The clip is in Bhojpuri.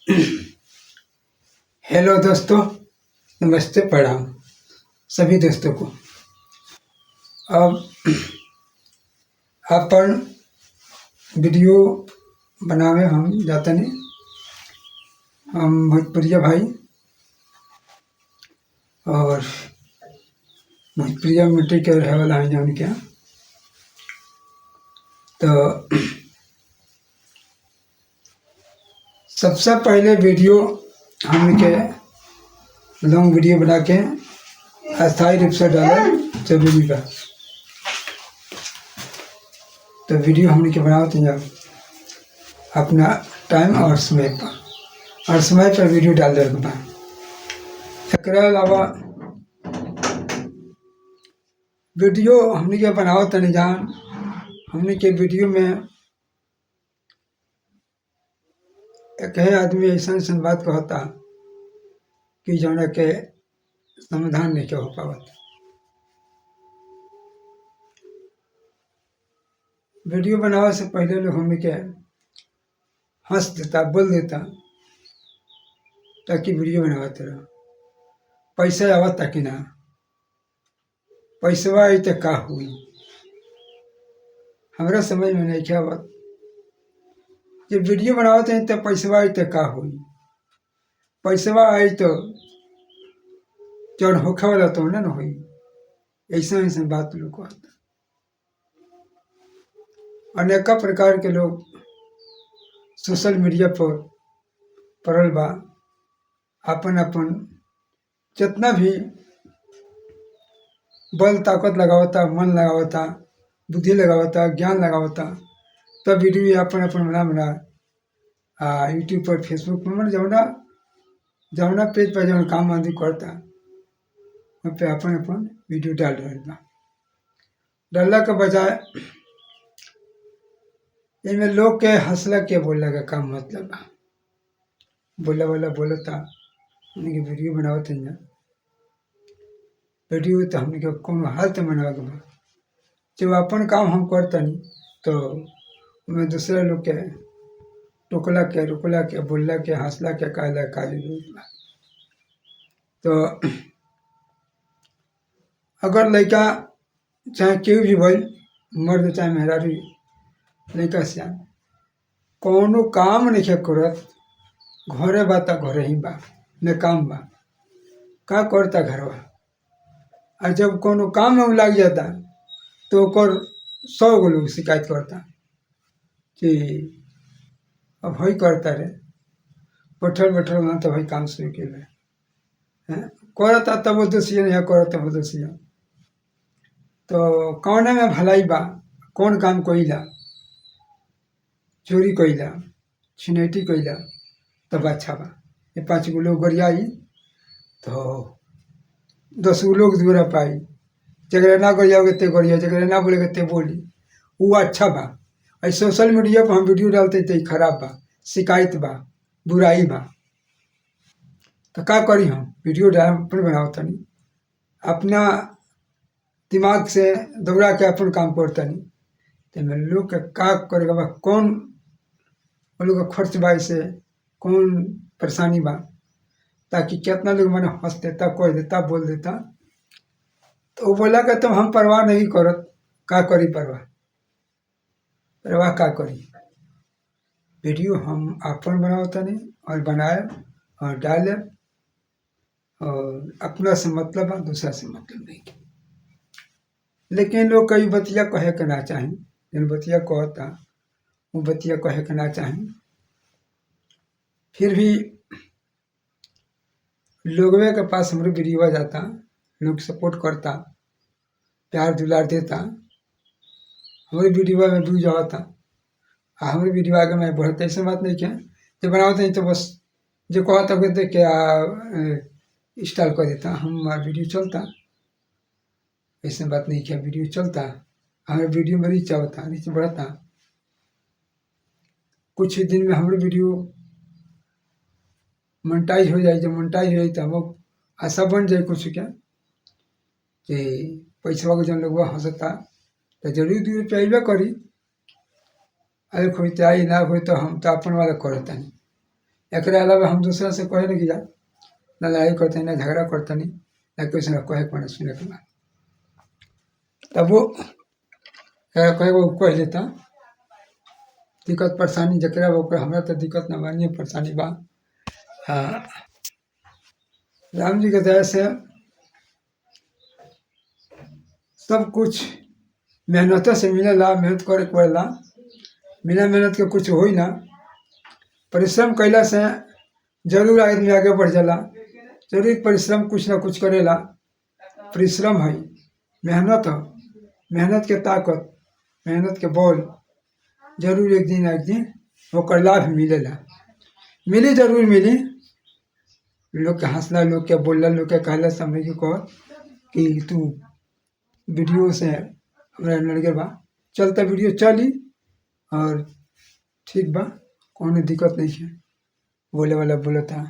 हेलो दोस्तों, नमस्ते, प्रणाम सभी दोस्तों को। अब अपन वीडियो बनावे हम जातनी, हम भोजपुरिया भाई और भोजपुरिया मिट्टी के रहे वाला है जौन क्या। तो सबसे पहले वीडियो हमके लॉन्ग वीडियो बना के अस्थायी रूप से डाले जरूरी बा। तो वीडियो हमने के बनावत जब अपना टाइम और समय पर वीडियो डाल दे बा। एकरा अलावा वीडियो हमने के बनावत नहीं जान, हमने के वीडियो में एक है आदमी ऐसा बात कहता कि जौना के समाधान नहीं हो पावत। वीडियो बनावे से पहले लोग हमने के हंस देता, बोल देता ताकि वीडियो बनावत रहो। पैसा आवत ताकि ना, पैसवा आई तो का हुई हमरा समझ में नहीं क्या बात। जब वीडियो बनावत हैं तो पैसवा आई तो का हुई, पैसवा आई तो जौन होखे वाला तो ना हुई। ऐसा बात लोग कहता। अनेक प्रकार के लोग सोशल मीडिया पर पड़ल बा, अपन अपन जितना भी बल ताकत लगावता, मन लगावता, बुद्धि लगावता, ज्ञान लगावता, तब वीडियो अपन अपन बना यूट्यूब पर, फेसबुक पर, मतलब जौना पेज पर जौन काम आदमी करता वहाँ पे अपन अपन वीडियो डाल रहा बा। डालला के बजाय इनमें लोग के हंसला के बोलला का काम मतलब बा। बोला वाला बोलता, उनके वीडियो बनावत हैं। वीडियो तो हमने के कौन हालत में बनावे के बा। जब अपन काम हम करतनी तो मैं दूसरे लोग के टोकला के, रुकला के, बोलला के, हंसला के कहला काली बा। तो अगर लड़का चाहे केहू भी भइल, मर्द चाहे मेहरारू, लड़का से कौनो काम नहीं करत, घरे बा तो घरे ही बा, न काम बा, का करता घरवा। और जब कोनो काम में लग जाता तो ओकर 100 गो लोग शिकायत करता कि अब भाई करता रे, बैठल बैठल वहाँ तो भाई काम शुरू के करता, तब वो दोषिया नहीं करता वो दोषिया। तो कौन में भलाई बा, कौन काम कइला, चोरी कइला, छिनैती कइला तब अच्छा बा। ये 5 गो लोग गरियाई तो 10 गो लोग दूरा पाई। जगह ना गरियाओगे ते गरिया, जगह ना बोलेगे ते बोली, वो अच्छा बा। और सोशल मीडिया पर हम वीडियो डालते तो खराब बा, शिकायत बा, बुराई बा। तो का करी हम वीडियो डाल अपन बनावतनी, अपना दिमाग से दौड़ा के अपन काम करतनी। तो मैं लोग के का करेगा बा, कौन वो लोग का खर्च बा, से कौन परेशानी बा, ताकि कितना लोग मैंने हंस देता, कह देता, बोल देता। तो वो बोला कि तुम हम परवाह नहीं करत, का करी परवाह का करी। वीडियो हम अपन बनावतनी और बनाए और डाले, और अपना से मतलब बा, दूसरा से मतलब नहीं। लेकिन लोग कई बतिया कहे के ना चाही, जिन बतिया कहता वो बतिया कहे के ना चाही। फिर भी लोगवे के पास हमारे वीडियो आ जाता, लोग सपोर्ट करता, प्यार दुलार देता, हमारे वीडियो में व्यू जाता, हमारे वीडियो आगे में बढ़ता। ऐसा बात नहीं क्या जो बनाते हैं तो बस जो कहता कहते क्या स्टाइल कर देता, हमारा वीडियो चलता। ऐसा बात नहीं क्या, वीडियो चलता, हमारे वीडियो में रीच होता, रीच बढ़ता। कुछ ही दिन में हमारे वीडियो मोनेटाइज हो जाए। जब मोनेटाइज हो जाए तो हम आशा बन जाए कुछ क्या कि पैसा को जन लोग हंसता तो जरूर 2 रुपया अबे करी। अरे खोई तो आई ना खोई तो हम तो अपन वाला करता नहीं। एकरे अलावा हम दूसरा से कहे नहीं जा, ना लड़ाई करते ना झगड़ा करते नहीं, ना किसी ना कहे पड़े सुने के बाद। तब वो कहे वो कह लेता दिक्कत परेशानी जकरा ओकरा, हमरा तो दिक्कत ना बानी परेशानी बा। हाँ, राम जी के दया से सब कुछ मेहनत से मिलेला, मेहनत करे के पड़ेला, बिना मेहनत के कुछ होई ना। परिश्रम कैला से जरूर आदमी आगे बढ़ जाला, जरूर परिश्रम कुछ ना कुछ करेला। परिश्रम है, मेहनत है, मेहनत के ताकत, मेहनत के बल जरूर एक दिन ओकर लाभ मिलेला, मिली जरूर मिली। लोग के हंसला, लोग के बोलला, लोग के कहला समझ के कह कि तू वीडियो से हमरा लड़के बा, चलता वीडियो चली और ठीक बा, कोनो दिक्कत नहीं है, बोले वाला बोलता।